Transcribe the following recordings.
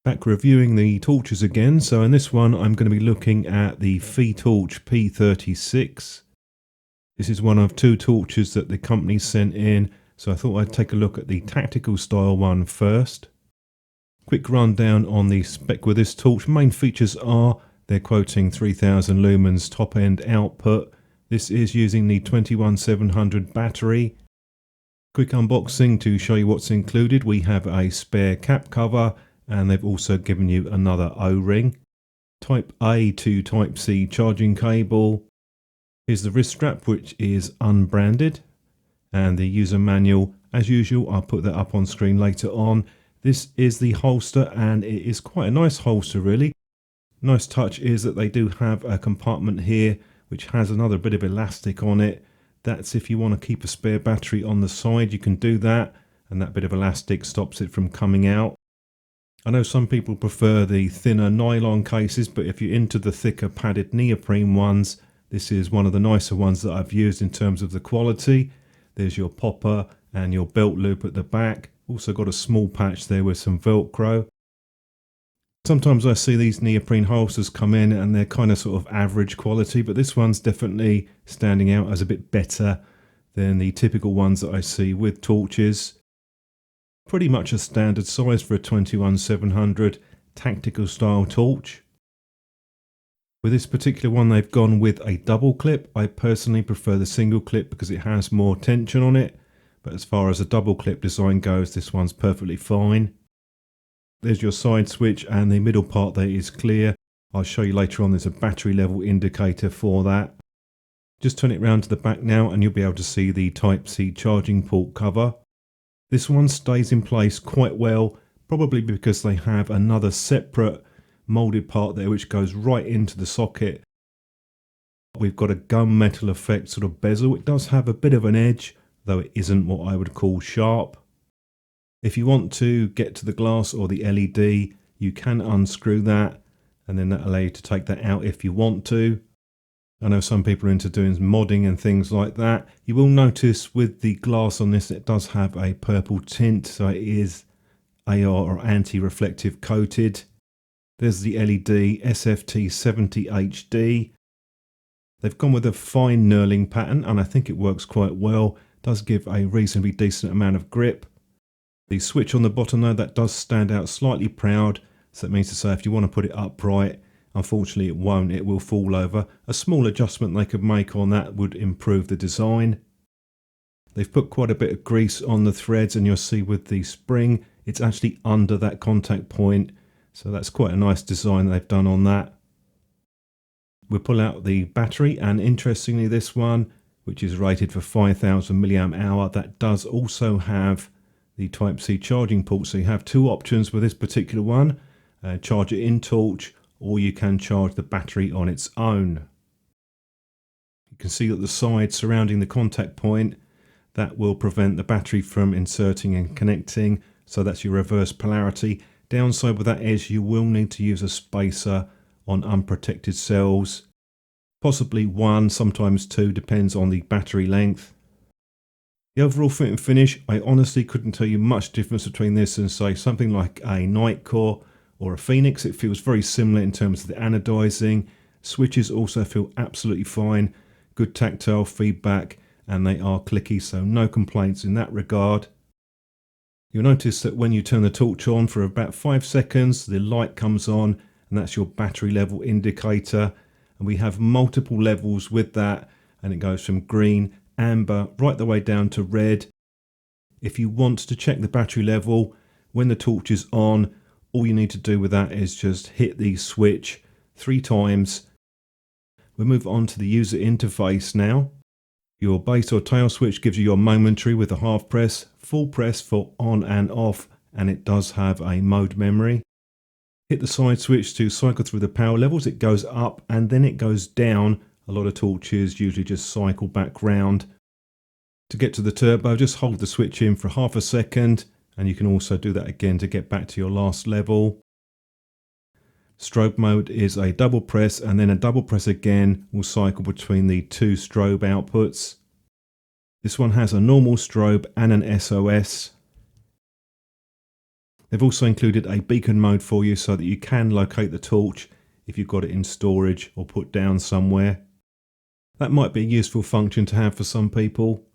Back reviewing the torches again. So in this one I'm going to be looking at the Fitorch P36. This is one of two torches that the company sent in, so I thought I'd take a look at the tactical style one first. Quick rundown on the spec with this torch. Main features are they're quoting 3000 lumens top end output. This is using the 21700 battery. Quick unboxing to show you what's included. We have a spare cap cover, and they've also given you another O-ring. Type A to Type C charging cable. Here's the wrist strap, which is unbranded, and the user manual. As usual, I'll put that up on screen later on. This is the holster, and it is quite a nice holster really. Nice touch is that they do have a compartment here which has another bit of elastic on it. That's if you want to keep a spare battery on the side, you can do that, and that bit of elastic stops it from coming out. I know some people prefer the thinner nylon cases, but if you're into the thicker padded neoprene ones, this is one of the nicer ones that I've used in terms of the quality. There's your popper and your belt loop at the back. Also got a small patch there with some Velcro. Sometimes I see these neoprene holsters come in and they're kind of sort of average quality, but this one's definitely standing out as a bit better than the typical ones that I see with torches. Pretty much a standard size for a 21700 tactical style torch. With this particular one they've gone with a double clip. I personally prefer the single clip because it has more tension on it, but as far as a double clip design goes, this one's perfectly fine. There's your side switch, and the middle part there is clear. I'll show you later on there's a battery level indicator for that. Just turn it round to the back now and you'll be able to see the Type C charging port cover. This one stays in place quite well, probably because they have another separate moulded part there which goes right into the socket. We've got a gunmetal effect sort of bezel. It does have a bit of an edge, though it isn't what I would call sharp. If you want to get to the glass or the LED, you can unscrew that, and then that allows you to take that out if you want to. I know some people are into doing modding and things like that. You will notice with the glass on this, it does have a purple tint, so it is AR or anti-reflective coated. There's the LED SFT-70HD. They've gone with a fine knurling pattern, and I think it works quite well. It does give a reasonably decent amount of grip. The switch on the bottom though, that does stand out slightly proud, so that means to say if you want to put it upright, unfortunately it won't, it will fall over. A small adjustment they could make on that would improve the design. They've put quite a bit of grease on the threads, and you'll see with the spring it's actually under that contact point, so that's quite a nice design they've done on that. We'll pull out the battery, and interestingly this one, which is rated for 5000 mAh, that does also have the Type C charging port, so you have two options with this particular one. Charge it in torch, or you can charge the battery on its own. You can see that the side surrounding the contact point, that will prevent the battery from inserting and connecting, so that's your reverse polarity. Downside with that is you will need to use a spacer on unprotected cells, possibly one, sometimes two, depends on the battery length. The overall fit and finish, I honestly couldn't tell you much difference between this and say something like a Nightcore or a Phoenix. It feels very similar in terms of the anodizing. Switches also feel absolutely fine, good tactile feedback, and they are clicky, so no complaints in that regard. You'll notice that when you turn the torch on for about 5 seconds, the light comes on, and that's your battery level indicator. And we have multiple levels with that, and it goes from green, amber, right the way down to red. If you want to check the battery level when the torch is on, all you need to do with that is just hit the switch 3 times. We'll move on to the user interface now. Your base or tail switch gives you your momentary with a half press, full press for on and off, and it does have a mode memory. Hit the side switch to cycle through the power levels. It goes up and then it goes down. A lot of torches usually just cycle back round. To get to the turbo, just hold the switch in for half a second, and you can also do that again to get back to your last level. Strobe mode is a double press, and then a double press again will cycle between the two strobe outputs. This one has a normal strobe and an SOS. They've also included a beacon mode for you so that you can locate the torch if you've got it in storage or put down somewhere. That might be a useful function to have for some people.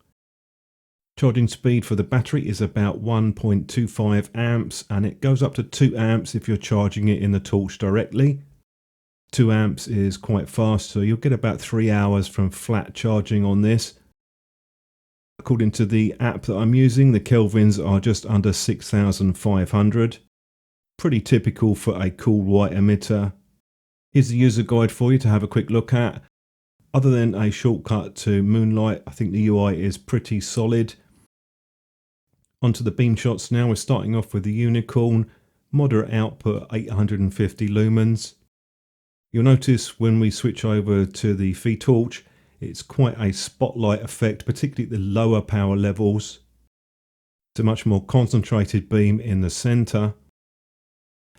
Charging speed for the battery is about 1.25 amps and it goes up to 2 amps if you're charging it in the torch directly. 2 amps is quite fast, so you'll get about 3 hours from flat charging on this. According to the app that I'm using, the kelvins are just under 6,500. Pretty typical for a cool white emitter. Here's the user guide for you to have a quick look at. Other than a shortcut to Moonlight, I think the UI is pretty solid. Onto the beam shots now. We're starting off with the Unicorn, moderate output 850 lumens. You'll notice when we switch over to the Fitorch, it's quite a spotlight effect, particularly at the lower power levels. It's a much more concentrated beam in the center.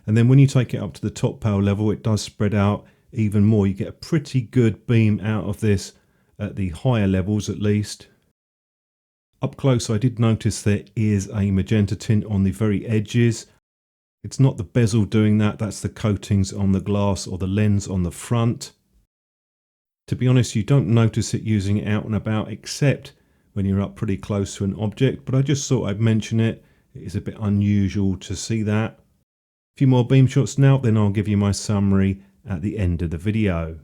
And then when you take it up to the top power level, it does spread out even more. You get a pretty good beam out of this at the higher levels at least. Up close I did notice there is a magenta tint on the very edges. It's not the bezel doing that, that's the coatings on the glass or the lens on the front. To be honest, you don't notice it using it out and about except when you're up pretty close to an object, but I just thought I'd mention it. It is a bit unusual to see that. A few more beam shots now, then I'll give you my summary at the end of the video.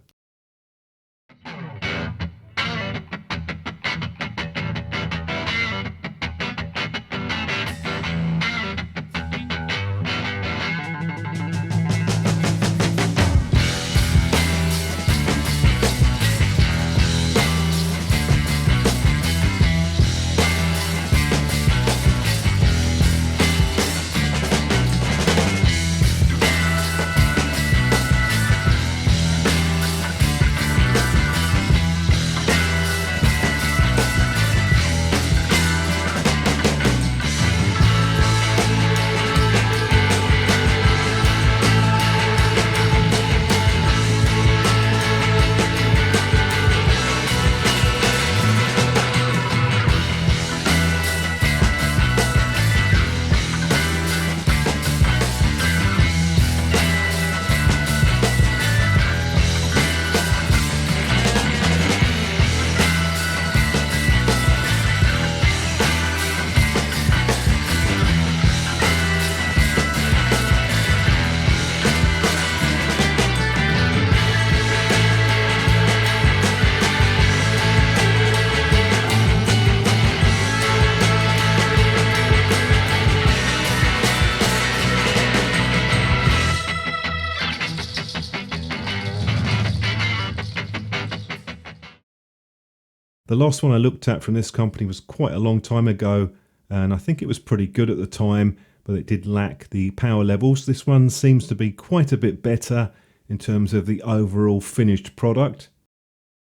The last one I looked at from this company was quite a long time ago, and I think it was pretty good at the time, but it did lack the power levels. This one seems to be quite a bit better in terms of the overall finished product.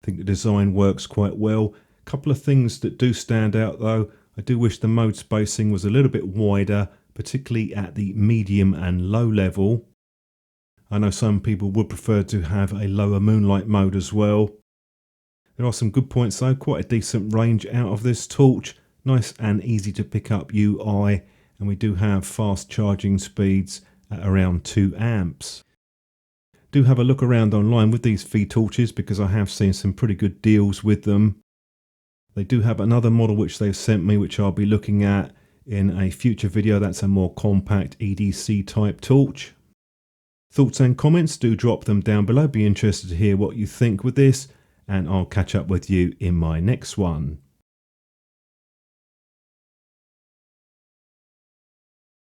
I think the design works quite well. A couple of things that do stand out though. I do wish the mode spacing was a little bit wider, particularly at the medium and low level. I know some people would prefer to have a lower moonlight mode as well. There are some good points though, quite a decent range out of this torch, nice and easy to pick up UI, and we do have fast charging speeds at around 2 amps. Do have a look around online with these Fitorches because I have seen some pretty good deals with them. They do have another model which they've sent me which I'll be looking at in a future video. That's a more compact EDC type torch. Thoughts and comments, do drop them down below. Be interested to hear what you think with this, and I'll catch up with you in my next one.